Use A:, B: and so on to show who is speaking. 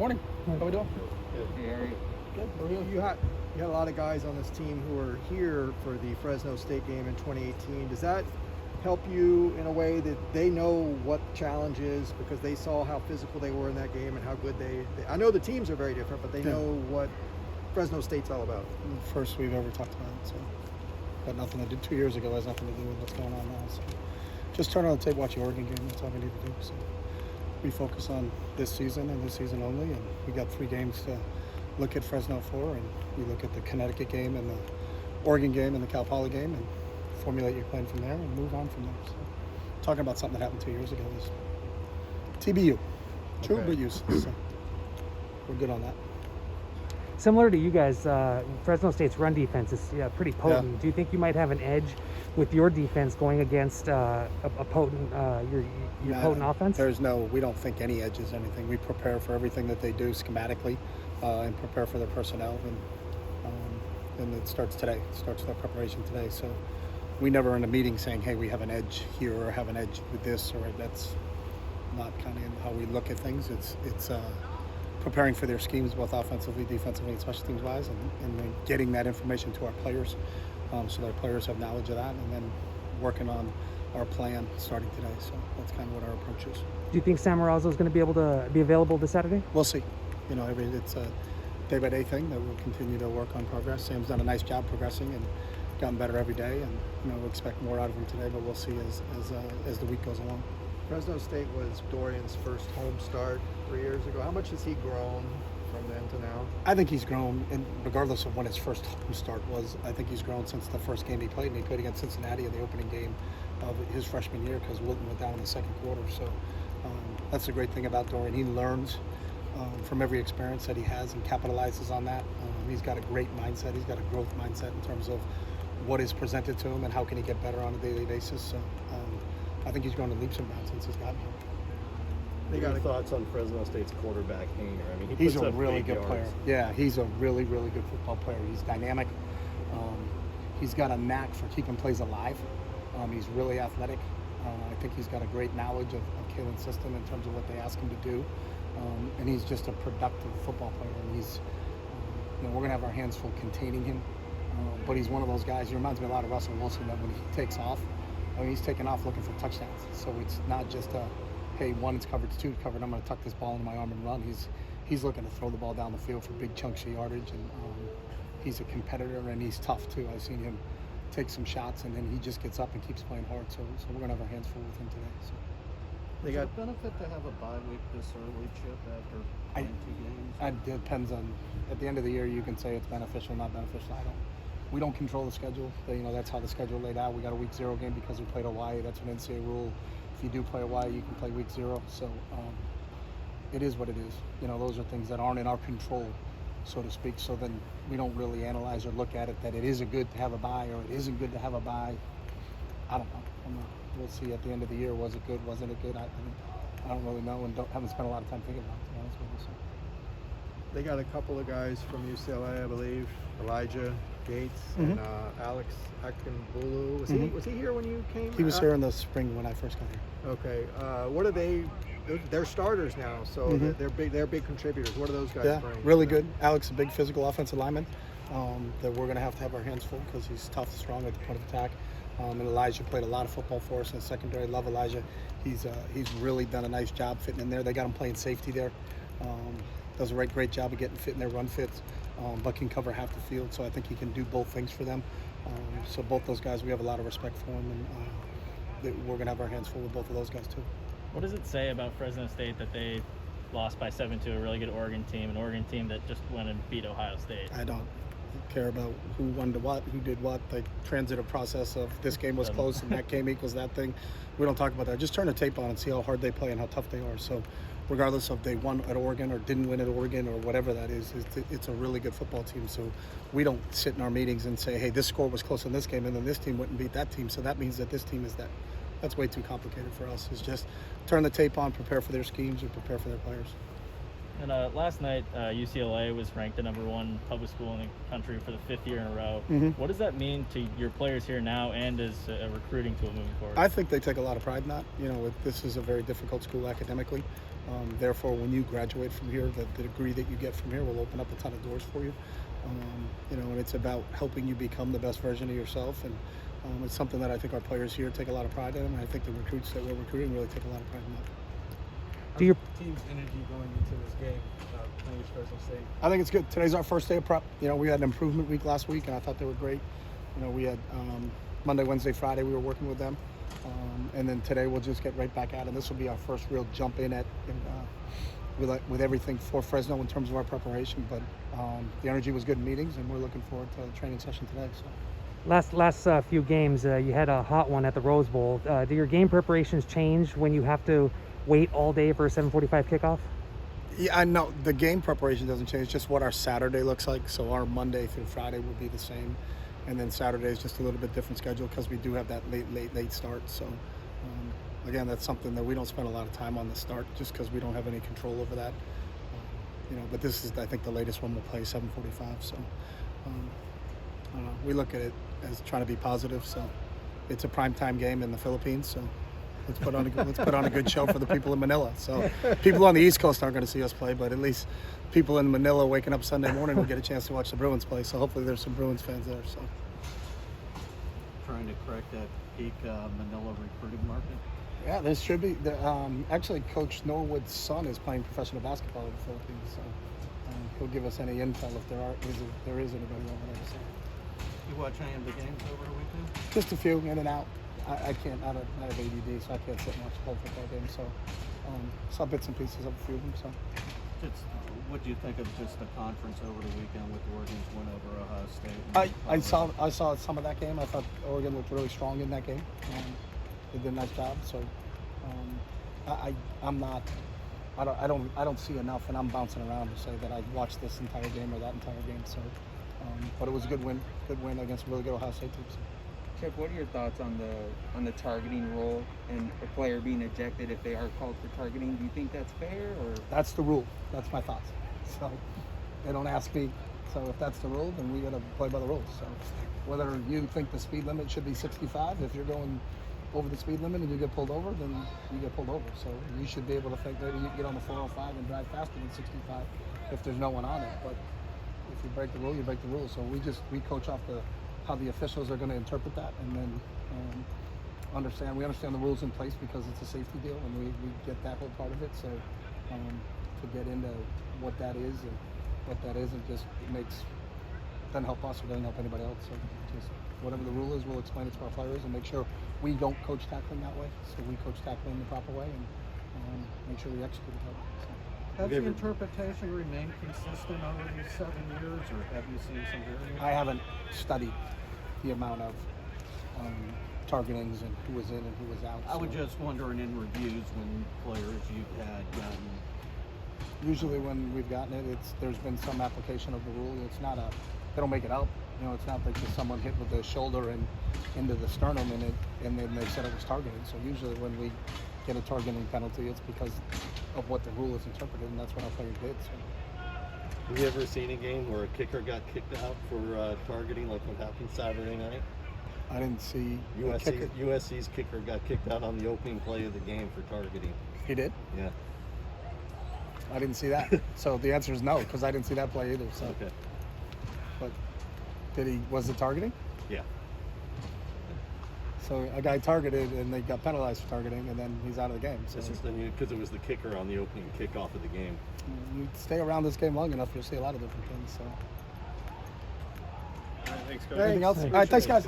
A: Morning. How we doing?
B: Good. You had a lot of guys on this team who were here for the Fresno State game in 2018. Does that help you in a way that they know what the challenge is because they saw how physical they were in that game and how good they I know the teams are very different, but they know what Fresno State's all about.
A: First we've ever talked about it, so got nothing to do. 2 years ago has nothing to do with what's going on now. So just turn on the tape, watch the Oregon game. That's all we need to do. So we focus on this season and this season only, and we got 3 games to look at Fresno for, and we look at the Connecticut game and the Oregon game and the Cal Poly game and formulate your plan from there and move on from there. So talking about something that happened 2 years ago is TBU. True, but useless. So we're good on that.
C: Similar to you guys, Fresno State's run defense is pretty potent. Do you think you might have an edge with your defense going against a potent your potent offense?
A: We don't think any edge is anything. We prepare for everything that they do schematically and prepare for their personnel. And it starts today. It starts their preparation today. So we never in a meeting saying, hey, we have an edge here or have an edge with this, or that's not kind of how we look at things. It's preparing for their schemes, both offensively, defensively, and special teams wise, and then getting that information to our players so their players have knowledge of that, and then working on our plan starting today. So that's kind of what our approach is.
C: Do you think Samuraizo is going to be able to be available this Saturday?
A: We'll see. It's a day-by-day thing that we'll continue to work on progress. Sam's done a nice job progressing and gotten better every day, and we expect more out of him today, but we'll see as the week goes along.
B: Fresno State was Dorian's first home start 3 years ago. How much has he grown from then to now?
A: I think he's grown, and regardless of when his first home start was, I think he's grown since the first game he played. And he played against Cincinnati in the opening game of his freshman year because Wilton went down in the second quarter. So that's the great thing about Dorian. He learns from every experience that he has and capitalizes on that. He's got a great mindset. He's got a growth mindset in terms of what is presented to him and how can he get better on a daily basis. So I think he's grown in leaps and bounds since he's gotten here.
D: Your thoughts on Fresno State's quarterback, Hayner? I mean,
A: he's a really good player. Yeah, he's a really, really good football player. He's dynamic. He's got a knack for keeping plays alive. He's really athletic. I think he's got a great knowledge of Kalen's system in terms of what they ask him to do. And he's just a productive football player. And he's, we're going to have our hands full containing him. But he's one of those guys. He reminds me a lot of Russell Wilson that when he takes off, he's taking off looking for touchdowns. So it's not just hey, 1 is covered, 2 is covered, I'm going to tuck this ball into my arm and run. He's looking to throw the ball down the field for big chunks of yardage, and he's a competitor, and he's tough too. I've seen him take some shots, and then he just gets up and keeps playing hard. So we're going to have our hands full with him today. So.
D: Is it a benefit to have a bye week this early, Chip, after playing 2 games?
A: It depends on, at the end of the year, you can say it's beneficial, not beneficial. We don't control the schedule. That's how the schedule laid out. We got a week 0 game because we played Hawaii. That's an NCAA rule. If you do play Hawaii, you can play week 0. So it is what it is. Those are things that aren't in our control, so to speak. So then we don't really analyze or look at it that it is good to have a bye or it isn't good to have a bye. I don't know. We'll see at the end of the year. Was it good? Wasn't it good? I don't really know and haven't spent a lot of time thinking about it, to be honest with you. So.
B: They got a couple of guys from UCLA, I believe. Elijah Gates and Alex Akinbulu. Was he here when you came?
A: He was here in the spring when I first got here.
B: Okay. What are they? They're starters now, so they're big. They're big contributors. What are those guys bring?
A: Really good. Alex is a big physical offensive lineman that we're going to have our hands full because he's tough, strong at the point of attack. And Elijah played a lot of football for us in the secondary. Love Elijah. He's really done a nice job fitting in there. They got him playing safety there. Does a great job of getting fit in their run fits, but can cover half the field. So I think he can do both things for them. So both those guys, we have a lot of respect for them, and we're going to have our hands full with both of those guys too.
E: What does it say about Fresno State that they lost by 7 to a really good Oregon team, an Oregon team that just went and beat Ohio State?
A: I don't care about who won to what, who did what, the transitive process of this game was close and that game equals that thing. We don't talk about that. Just turn the tape on and see how hard they play and how tough they are. So regardless of they won at Oregon or didn't win at Oregon or whatever that is, it's a really good football team. So we don't sit in our meetings and say, hey, this score was close in this game and then this team wouldn't beat that team, so that means that this team is that. That's way too complicated for us. It's just turn the tape on, prepare for their schemes, and prepare for their players.
E: And last night, UCLA was ranked the #1 public school in the country for the 5th year in a row. What does that mean to your players here now and as a recruiting tool moving forward?
A: I think they take a lot of pride in that. This is a very difficult school academically. Therefore, when you graduate from here, the degree that you get from here will open up a ton of doors for you. And it's about helping you become the best version of yourself. And it's something that I think our players here take a lot of pride in, and I think the recruits that we're recruiting really take a lot of pride in that.
C: Do your
B: team's energy going into this game playing with Fresno State?
A: I think it's good. Today's our first day of prep. We had an improvement week last week, and I thought they were great. We had Monday, Wednesday, Friday, we were working with them. And then today we'll just get right back at it. And this will be our first real jump in with everything for Fresno in terms of our preparation. But the energy was good in meetings, and we're looking forward to the training session today. So.
C: last few games, you had a hot one at the Rose Bowl. Do your game preparations change when you have to wait all day for a 7:45 kickoff?
A: Yeah, I know the game preparation doesn't change, just what our Saturday looks like. So our Monday through Friday will be the same, and then Saturday is just a little bit different schedule because we do have that late start. So again, that's something that we don't spend a lot of time on the start, just because we don't have any control over that. But this is, I think, the latest one we'll play 7:45. So I don't know. We look at it as trying to be positive. So it's a primetime game in the Philippines. So. Let's put on a good show for the people in Manila. So people on the East Coast aren't going to see us play, but at least people in Manila waking up Sunday morning will get a chance to watch the Bruins play. So hopefully there's some Bruins fans there. So
D: Trying to correct that peak Manila recruiting market.
A: yeah, there should be. Actually, Coach Norwood's son is playing professional basketball in the Philippines, so he'll give us any intel if there is anybody over there. So
D: You watch any of the games over the weekend?
A: just a few in and out. I can't. I have ADD, so I can't sit and watch whole football games. So saw bits and pieces of a few of them. So
D: What do you think of just the conference over the weekend with Oregon's win over Ohio State?
A: I saw some of that game. I thought Oregon looked really strong in that game. They did a nice job. So I'm not. I don't see enough, and I'm bouncing around to say that I watched this entire game or that entire game. So, but it was a good win against a really good Ohio State team. So.
F: Chip, what are your thoughts on the targeting rule and a player being ejected if they are called for targeting? Do you think that's fair, or?
A: That's the rule. That's my thoughts. So they don't ask me. So if that's the rule, then we got to play by the rules. So whether you think the speed limit should be 65, if you're going over the speed limit and you get pulled over, then you get pulled over. So you should be able to think maybe you can get on the 405 and drive faster than 65 if there's no one on it. But if you break the rule, you break the rule. So we coach off how the officials are going to interpret that, and then we understand the rules in place because it's a safety deal, and we get that whole part of it. So to get into what that is and what that isn't just doesn't help us or doesn't help anybody else. So just whatever the rule is, we'll explain it to our players and make sure we don't coach tackling that way. So we coach tackling the proper way and make sure we execute it that way. So.
D: Has the interpretation remained consistent over these 7 years, or have you seen some variation?
A: I haven't studied the amount of targetings and who was in and who was out.
D: I was just wondering in reviews when players you've had gotten.
A: Usually when we've gotten it, there's been some application of the rule. It's not they don't make it up. It's not like just someone hit with the shoulder and into the sternum and then they said it was targeted. So usually when we get a targeting penalty, it's because of what the rule is interpreted, and that's what our players did. So.
G: Have you ever seen a game where a kicker got kicked out for targeting, like what happened Saturday night?
A: I didn't see
G: USC's kicker got kicked out on the opening play of the game for targeting.
A: He did?
G: Yeah.
A: I didn't see that. So the answer is no, because I didn't see that play either. So.
G: Okay.
A: But was it targeting?
G: Yeah.
A: So a guy targeted and they got penalized for targeting, and then he's out of the game. So
G: It's just because it was the kicker on the opening kickoff of the game.
A: You stay around this game long enough, you'll see a lot of different things. So.
B: Thanks,
A: Anything else? All right, thanks, guys.